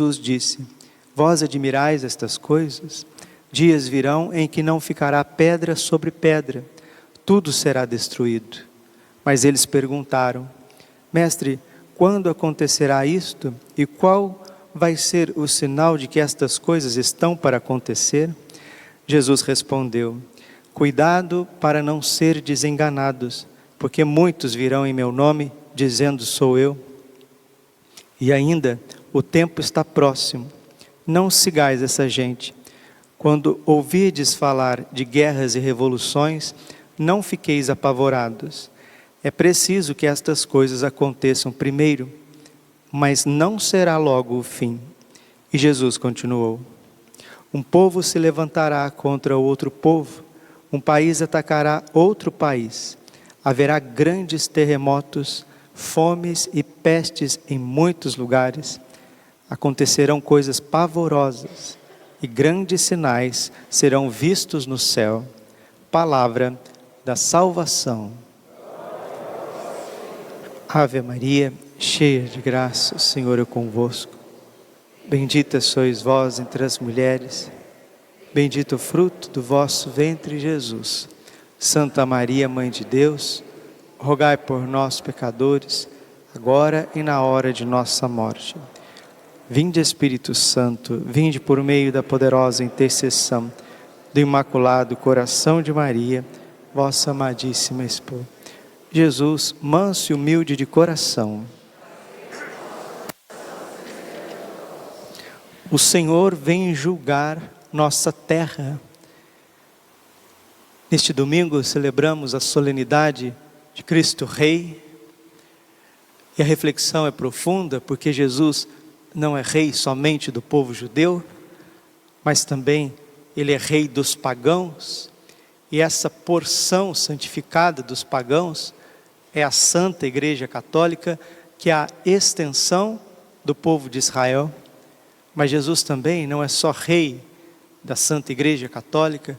Jesus disse: vós admirais estas coisas? Dias virão em que não ficará pedra sobre pedra, tudo será destruído. Mas eles perguntaram: mestre, quando acontecerá isto? E qual vai ser o sinal de que estas coisas estão para acontecer? Jesus respondeu: cuidado para não ser desenganados, porque muitos virão em meu nome, dizendo: sou eu. E ainda, o tempo está próximo. Não sigais essa gente. Quando ouvirdes falar de guerras e revoluções, não fiqueis apavorados. É preciso que estas coisas aconteçam primeiro, mas não será logo o fim. E Jesus continuou: um povo se levantará contra outro povo, um país atacará outro país. Haverá grandes terremotos, fomes e pestes em muitos lugares. Acontecerão coisas pavorosas e grandes sinais serão vistos no céu. Palavra da salvação. Ave Maria, cheia de graça, o Senhor é convosco. Bendita sois vós entre as mulheres, bendito o fruto do vosso ventre, Jesus. Santa Maria, Mãe de Deus, rogai por nós, pecadores, agora e na hora de nossa morte. Vinde, Espírito Santo, vinde por meio da poderosa intercessão do Imaculado Coração de Maria, vossa amadíssima esposa. Jesus, manso e humilde de coração. O Senhor vem julgar nossa terra. Neste domingo celebramos a solenidade de Cristo Rei. E a reflexão é profunda, porque Jesus não é rei somente do povo judeu, mas também ele é rei dos pagãos. E essa porção santificada dos pagãos é a Santa Igreja Católica, que é a extensão do povo de Israel. Mas Jesus também não é só rei da Santa Igreja Católica,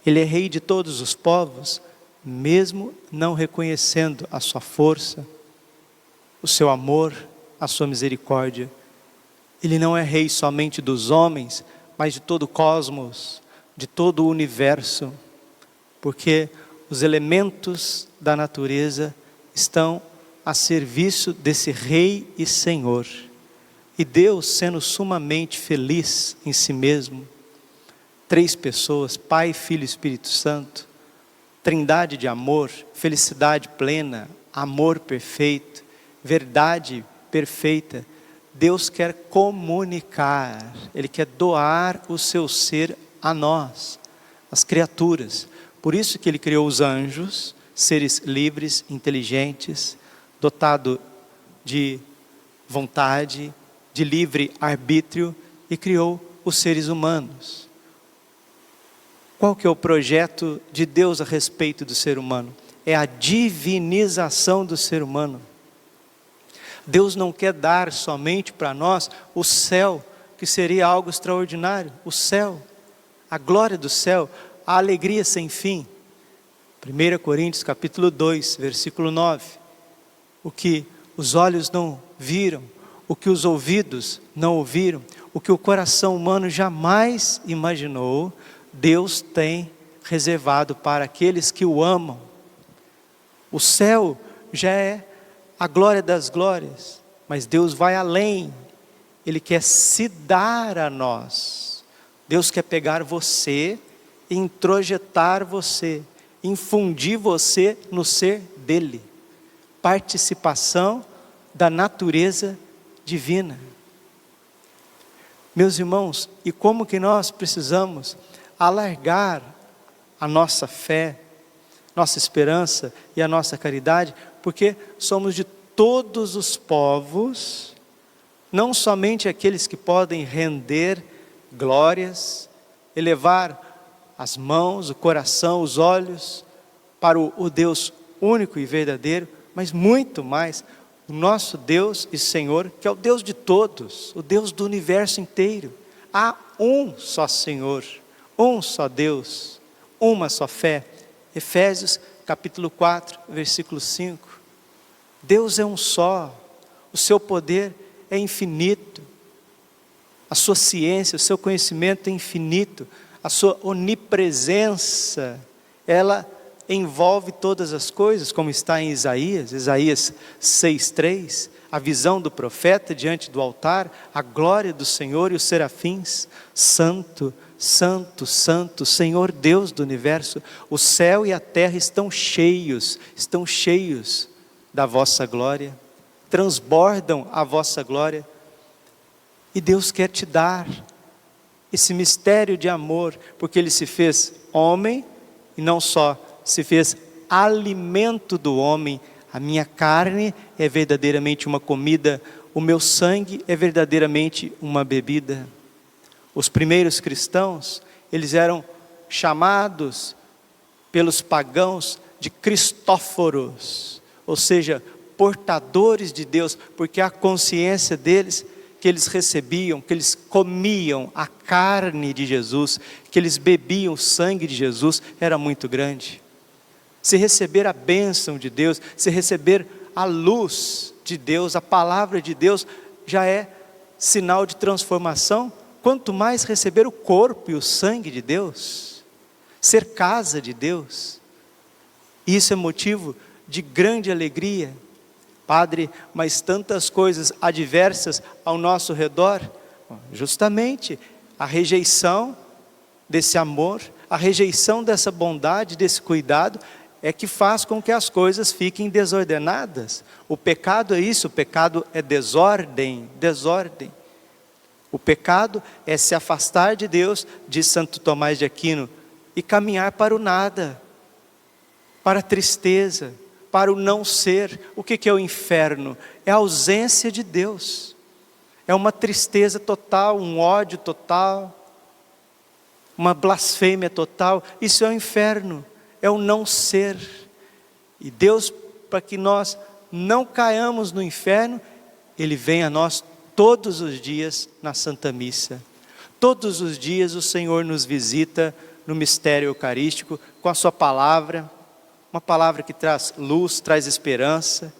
ele é rei de todos os povos, mesmo não reconhecendo a sua força, o seu amor, a sua misericórdia. Ele não é rei somente dos homens, mas de todo o cosmos, de todo o universo, porque os elementos da natureza estão a serviço desse Rei e Senhor. E Deus, sendo sumamente feliz em si mesmo, três pessoas, Pai, Filho e Espírito Santo, trindade de amor, felicidade plena, amor perfeito, verdade perfeita, Deus quer comunicar, Ele quer doar o seu ser a nós, as criaturas. Por isso que Ele criou os anjos, seres livres, inteligentes, dotado de vontade, de livre arbítrio, e criou os seres humanos. Qual que é o projeto de Deus a respeito do ser humano? É a divinização do ser humano. Deus não quer dar somente para nós o céu, que seria algo extraordinário, o céu, a glória do céu, a alegria sem fim. 1 Coríntios capítulo 2, versículo 9. O que os olhos não viram, o que os ouvidos não ouviram, o que o coração humano jamais imaginou, Deus tem reservado para aqueles que o amam. O céu já é a glória das glórias, mas Deus vai além. Ele quer se dar a nós. Deus quer pegar você e introjetar você, infundir você no ser dele. Participação da natureza divina. Meus irmãos, e como que nós precisamos alargar a nossa fé, nossa esperança e a nossa caridade, porque somos de todos os povos, não somente aqueles que podem render glórias, elevar as mãos, o coração, os olhos para o Deus único e verdadeiro, mas muito mais o nosso Deus e Senhor, que é o Deus de todos, o Deus do universo inteiro. Há um só Senhor, um só Deus, uma só fé. Efésios capítulo 4, versículo 5. Deus é um só, o seu poder é infinito. a sua ciência, o seu conhecimento é infinito, a sua onipresença, ela envolve todas as coisas, como está em Isaías 6:3, a visão do profeta diante do altar, a glória do Senhor e os serafins, santo, santo, santo, Senhor Deus do universo, o céu e a terra estão cheios da vossa glória, transbordam a vossa glória, e Deus quer te dar esse mistério de amor, porque Ele se fez homem, e não só se fez alimento do homem. A minha carne é verdadeiramente uma comida, o meu sangue é verdadeiramente uma bebida. Os primeiros cristãos, eles eram chamados pelos pagãos de Cristóforos, ou seja, portadores de Deus, porque a consciência deles, que eles recebiam, que eles comiam a carne de Jesus, que eles bebiam o sangue de Jesus, era muito grande. Se receber a bênção de Deus, se receber a luz de Deus, a palavra de Deus, já é sinal de transformação. Quanto mais receber o corpo e o sangue de Deus, ser casa de Deus, isso é motivo de grande alegria. Padre, mas tantas coisas adversas ao nosso redor, justamente a rejeição desse amor, a rejeição dessa bondade, desse cuidado, é que faz com que as coisas fiquem desordenadas. O pecado é isso, o pecado é desordem. O pecado é se afastar de Deus, diz Santo Tomás de Aquino, e caminhar para o nada, para a tristeza, para o não ser. O que é o inferno? É a ausência de Deus, é uma tristeza total, um ódio total, uma blasfêmia total. Isso é o inferno, é o não ser. E Deus, para que nós não caiamos no inferno, Ele vem a nós todos os dias na Santa Missa. Todos os dias o Senhor nos visita no mistério eucarístico, com a sua palavra, uma palavra que traz luz, traz esperança.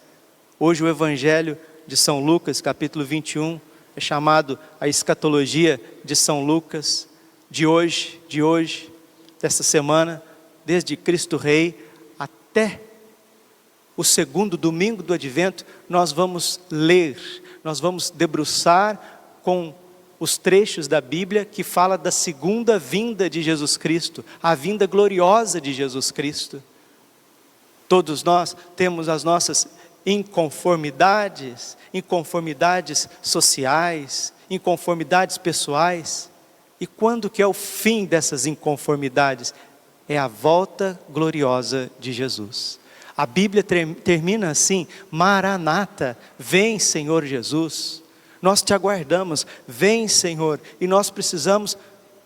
Hoje o Evangelho de São Lucas, capítulo 21, é chamado a escatologia de São Lucas, de hoje, dessa semana, desde Cristo Rei até o segundo domingo do Advento, nós vamos ler, nós vamos debruçar com os trechos da Bíblia que fala da segunda vinda de Jesus Cristo, a vinda gloriosa de Jesus Cristo. Todos nós temos as nossas inconformidades sociais, inconformidades pessoais. E quando que é o fim dessas inconformidades? É a volta gloriosa de Jesus. A Bíblia termina assim: Maranata, vem Senhor Jesus. Nós te aguardamos, vem Senhor. E nós precisamos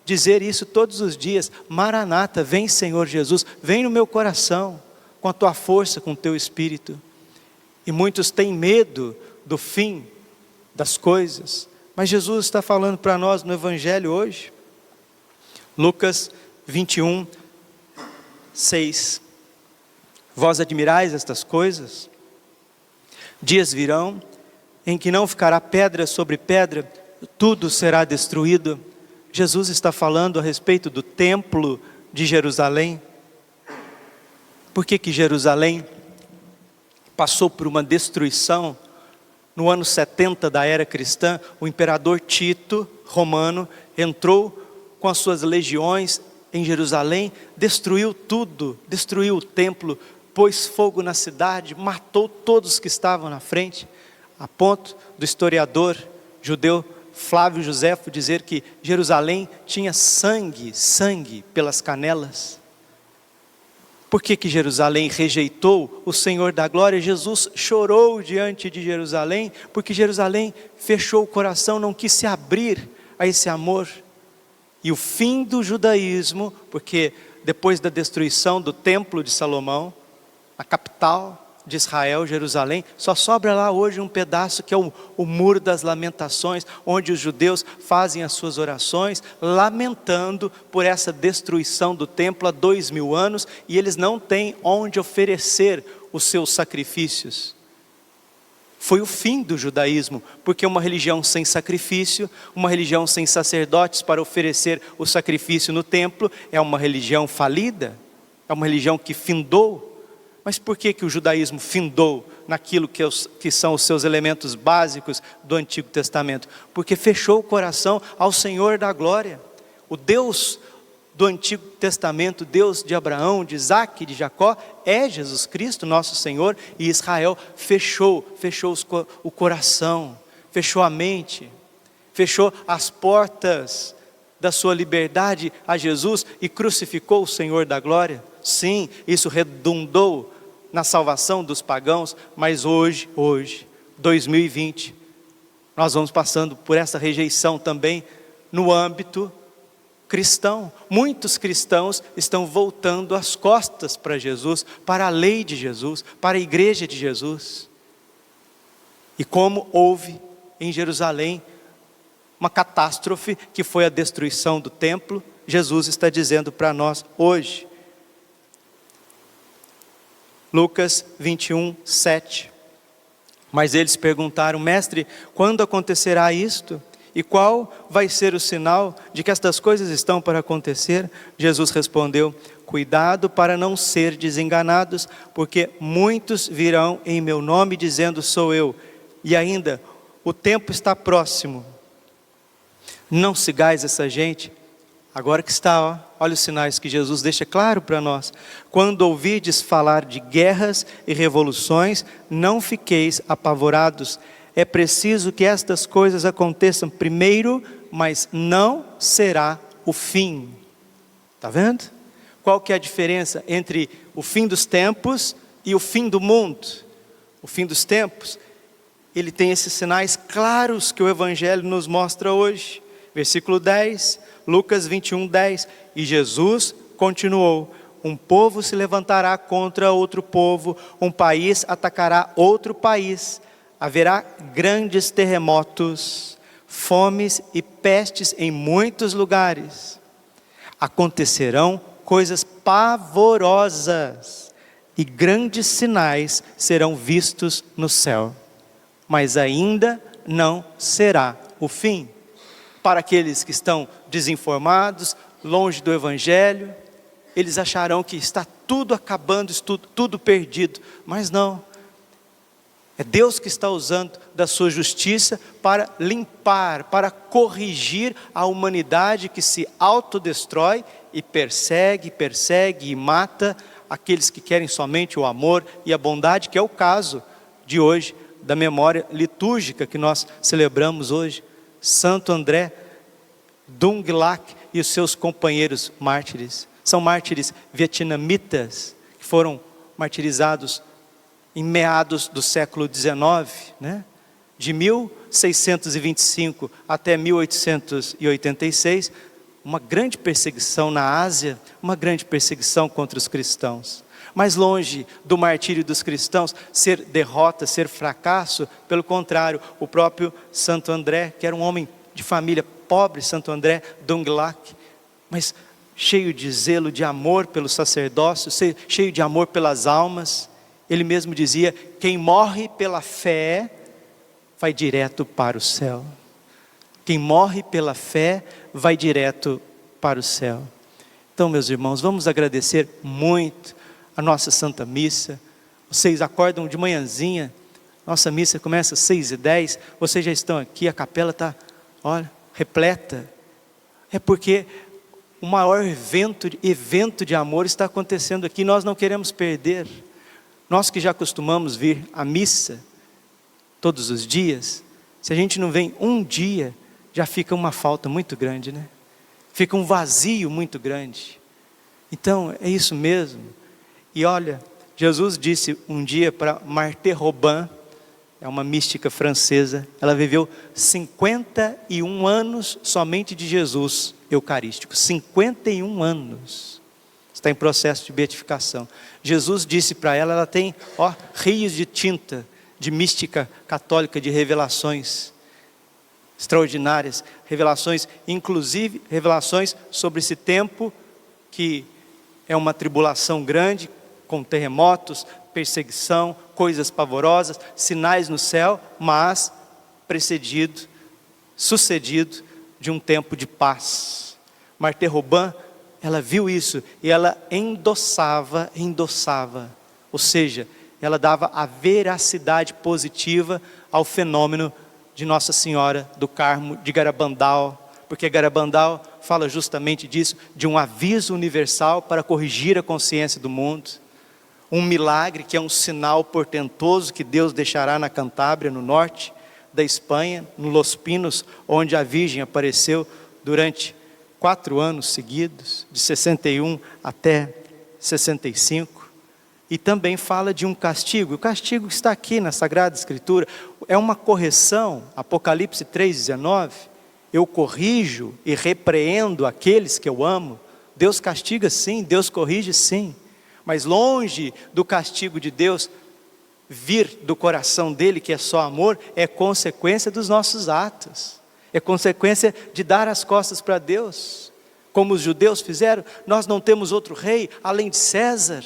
dizer isso todos os dias: Maranata, vem Senhor Jesus, vem no meu coração, com a tua força, com o teu espírito. E muitos têm medo do fim das coisas, mas Jesus está falando para nós no Evangelho hoje. Lucas 21, 6. Vós admirais estas coisas? Dias virão em que não ficará pedra sobre pedra, tudo será destruído. Jesus está falando a respeito do templo de Jerusalém. Por que Jerusalém passou por uma destruição? No ano 70 da era cristã, o imperador Tito, romano, entrou com as suas legiões em Jerusalém, destruiu tudo, destruiu o templo, pôs fogo na cidade, matou todos que estavam na frente, a ponto do historiador judeu Flávio Joséfo dizer que Jerusalém tinha sangue pelas canelas. Por que Jerusalém rejeitou o Senhor da glória? Jesus chorou diante de Jerusalém, porque Jerusalém fechou o coração, não quis se abrir a esse amor. E o fim do judaísmo, porque depois da destruição do templo de Salomão, a capital de Israel, Jerusalém, só sobra lá hoje um pedaço que é o Muro das Lamentações, onde os judeus fazem as suas orações, lamentando por essa destruição do templo há 2000 anos, e eles não têm onde oferecer os seus sacrifícios. Foi o fim do judaísmo, porque uma religião sem sacrifício, uma religião sem sacerdotes para oferecer o sacrifício no templo, é uma religião falida, é uma religião que findou. Mas por que o judaísmo findou naquilo que são os seus elementos básicos do Antigo Testamento? Porque fechou o coração ao Senhor da glória. O Deus do Antigo Testamento, Deus de Abraão, de Isaac e de Jacó, é Jesus Cristo, nosso Senhor, e Israel fechou o coração, fechou a mente, fechou as portas da sua liberdade a Jesus e crucificou o Senhor da glória. Sim, isso redundou na salvação dos pagãos, mas hoje, 2020, nós vamos passando por essa rejeição também no âmbito cristão. Muitos cristãos estão voltando as costas para Jesus, para a lei de Jesus, para a igreja de Jesus. E como houve em Jerusalém uma catástrofe que foi a destruição do templo, Jesus está dizendo para nós hoje. Lucas 21, 7. Mas eles perguntaram: mestre, quando acontecerá isto? E qual vai ser o sinal de que estas coisas estão para acontecer? Jesus respondeu: cuidado para não ser desenganados, porque muitos virão em meu nome dizendo sou eu. E ainda, o tempo está próximo. Não sigais essa gente. Agora que está, olha os sinais que Jesus deixa claro para nós. Quando ouvides falar de guerras e revoluções, não fiqueis apavorados. É preciso que estas coisas aconteçam primeiro, mas não será o fim. Está vendo? Qual que é a diferença entre o fim dos tempos e o fim do mundo? O fim dos tempos, ele tem esses sinais claros que o Evangelho nos mostra hoje. Versículo 10, Lucas 21, 10. E Jesus continuou: um povo se levantará contra outro povo, um país atacará outro país. Haverá grandes terremotos, fomes e pestes em muitos lugares. Acontecerão coisas pavorosas e grandes sinais serão vistos no céu. Mas ainda não será o fim. Para aqueles que estão desinformados, longe do Evangelho, eles acharão que está tudo acabando, tudo perdido. Mas não. É Deus que está usando da sua justiça para limpar, para corrigir a humanidade que se autodestrói e persegue e mata aqueles que querem somente o amor e a bondade, que é o caso de hoje, da memória litúrgica que nós celebramos hoje. Santo André Dung Lac e os seus companheiros mártires. São mártires vietnamitas que foram martirizados em meados do século XIX, né? De 1625 até 1886, uma grande perseguição na Ásia, uma grande perseguição contra os cristãos. Mas longe do martírio dos cristãos ser derrota, ser fracasso, pelo contrário, o próprio Santo André, que era um homem de família pobre, Santo André Dung Lac, mas cheio de zelo, de amor pelo sacerdócio, cheio de amor pelas almas, ele mesmo dizia: quem morre pela fé, vai direto para o céu. Quem morre pela fé, vai direto para o céu. Então, meus irmãos, vamos agradecer muito a nossa Santa Missa. Vocês acordam de manhãzinha, nossa missa começa às 6h10, vocês já estão aqui, a capela está, olha, repleta. É porque o maior evento de amor está acontecendo aqui, nós não queremos perder. Nós que já costumamos vir à missa todos os dias, se a gente não vem um dia, já fica uma falta muito grande, né? Fica um vazio muito grande. Então, é isso mesmo. E olha, Jesus disse um dia para Marthe Robin, é uma mística francesa, ela viveu 51 anos somente de Jesus eucarístico, 51 anos. Está em processo de beatificação. Jesus disse para ela tem rios de tinta, de mística católica, de revelações extraordinárias, revelações, inclusive revelações sobre esse tempo que é uma tribulação grande, com terremotos, perseguição, coisas pavorosas, sinais no céu, mas sucedido de um tempo de paz. Marthe Robin, ela viu isso e ela endossava, ou seja, ela dava a veracidade positiva ao fenômeno de Nossa Senhora do Carmo de Garabandal, porque Garabandal fala justamente disso, de um aviso universal para corrigir a consciência do mundo, um milagre que é um sinal portentoso que Deus deixará na Cantábria, no norte da Espanha, no Los Pinos, onde a Virgem apareceu durante 4 anos seguidos, de 61 até 65, e também fala de um castigo. O castigo está aqui na Sagrada Escritura, é uma correção. Apocalipse 3,19, eu corrijo e repreendo aqueles que eu amo. Deus castiga sim, Deus corrige sim, mas longe do castigo de Deus vir do coração dele, que é só amor, é consequência dos nossos atos, é consequência de dar as costas para Deus, como os judeus fizeram. Nós não temos outro rei além de César,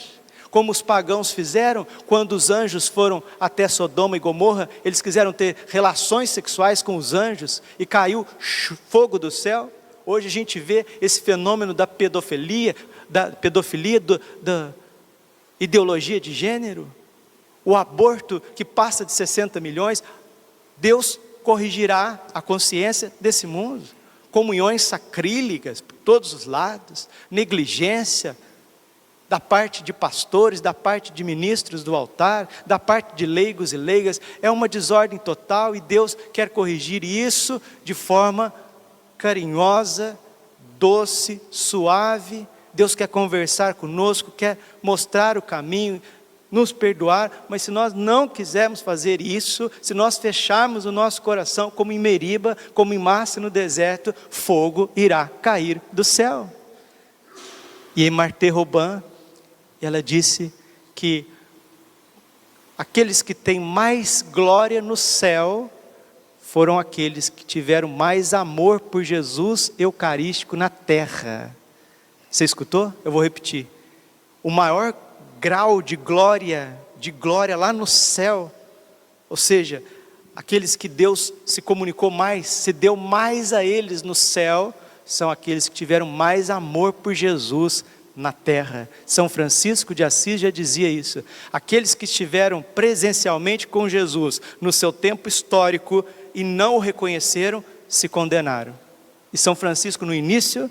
como os pagãos fizeram, quando os anjos foram até Sodoma e Gomorra, eles quiseram ter relações sexuais com os anjos, e caiu fogo do céu. Hoje a gente vê esse fenômeno da pedofilia, da ideologia de gênero, o aborto que passa de 60 milhões, Deus corrigirá a consciência desse mundo. Comunhões sacrílegas por todos os lados, negligência da parte de pastores, da parte de ministros do altar, da parte de leigos e leigas, é uma desordem total, e Deus quer corrigir isso de forma carinhosa, doce, suave. Deus quer conversar conosco, quer mostrar o caminho, nos perdoar, mas se nós não quisermos fazer isso, se nós fecharmos o nosso coração, como em Meriba, como em Massa no deserto, fogo irá cair do céu. E em Marthe Robin, ela disse que aqueles que têm mais glória no céu, foram aqueles que tiveram mais amor por Jesus eucarístico na terra. Você escutou? Eu vou repetir. O maior grau de glória lá no céu, ou seja, aqueles que Deus se comunicou mais, se deu mais a eles no céu, são aqueles que tiveram mais amor por Jesus na terra. São Francisco de Assis já dizia isso. Aqueles que estiveram presencialmente com Jesus no seu tempo histórico e não o reconheceram, se condenaram. E São Francisco, no início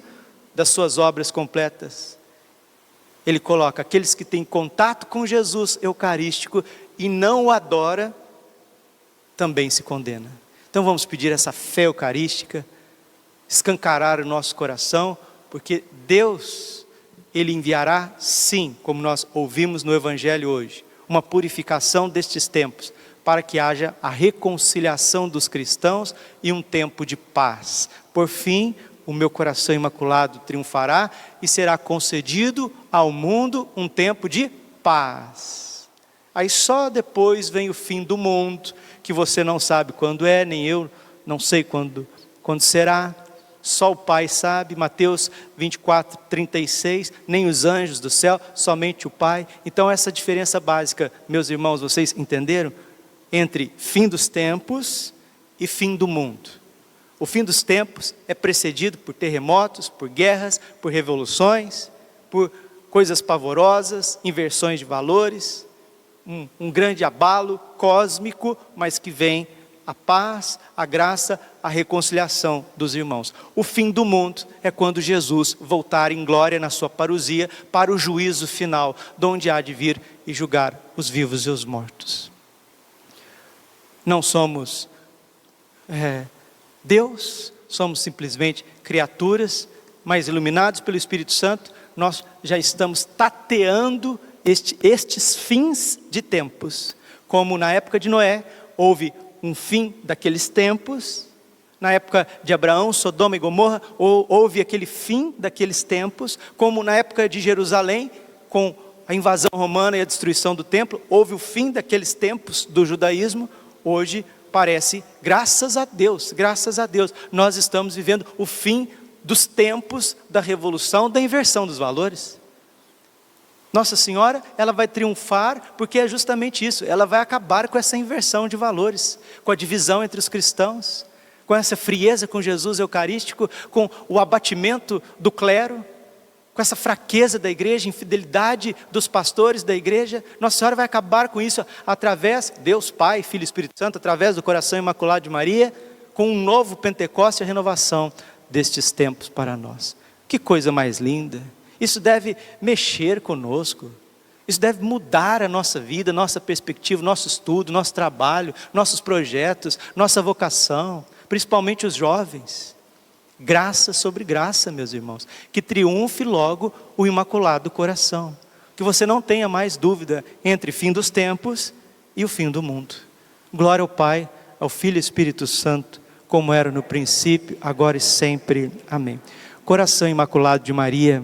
das suas obras completas, ele coloca: aqueles que têm contato com Jesus eucarístico e não o adora, também se condena. Então vamos pedir essa fé eucarística, escancarar o nosso coração, porque Deus, Ele enviará sim, como nós ouvimos no Evangelho hoje, uma purificação destes tempos, para que haja a reconciliação dos cristãos e um tempo de paz. Por fim, o meu coração imaculado triunfará e será concedido ao mundo um tempo de paz. Aí só depois vem o fim do mundo, que você não sabe quando é, nem eu não sei quando será. Só o Pai sabe. Mateus 24:36, nem os anjos do céu, somente o Pai. Então essa diferença básica, meus irmãos, vocês entenderam? Entre fim dos tempos e fim do mundo. O fim dos tempos é precedido por terremotos, por guerras, por revoluções, por coisas pavorosas, inversões de valores, um grande abalo cósmico, mas que vem a paz, a graça, a reconciliação dos irmãos. O fim do mundo é quando Jesus voltar em glória na sua parousia para o juízo final, de onde há de vir e julgar os vivos e os mortos. Não somos Deus, somos simplesmente criaturas, mas iluminados pelo Espírito Santo, nós já estamos tateando estes fins de tempos. Como na época de Noé, houve um fim daqueles tempos, na época de Abraão, Sodoma e Gomorra, houve aquele fim daqueles tempos, como na época de Jerusalém, com a invasão romana e a destruição do templo, houve o fim daqueles tempos do judaísmo. Hoje parece, graças a Deus, nós estamos vivendo o fim dos tempos da revolução, da inversão dos valores. Nossa Senhora, ela vai triunfar porque é justamente isso, ela vai acabar com essa inversão de valores, com a divisão entre os cristãos, com essa frieza com Jesus eucarístico, com o abatimento do clero, com essa fraqueza da igreja, infidelidade dos pastores da igreja. Nossa Senhora vai acabar com isso através, Deus Pai, Filho e Espírito Santo, através do coração imaculado de Maria, com um novo Pentecoste e a renovação destes tempos para nós. Que coisa mais linda! Isso deve mexer conosco, isso deve mudar a nossa vida, nossa perspectiva, nosso estudo, nosso trabalho, nossos projetos, nossa vocação, principalmente os jovens. Graça sobre graça, meus irmãos, que triunfe logo o Imaculado Coração, que você não tenha mais dúvida entre fim dos tempos e o fim do mundo. Glória ao Pai, ao Filho e Espírito Santo, como era no princípio, agora e sempre. Amém. Coração Imaculado de Maria,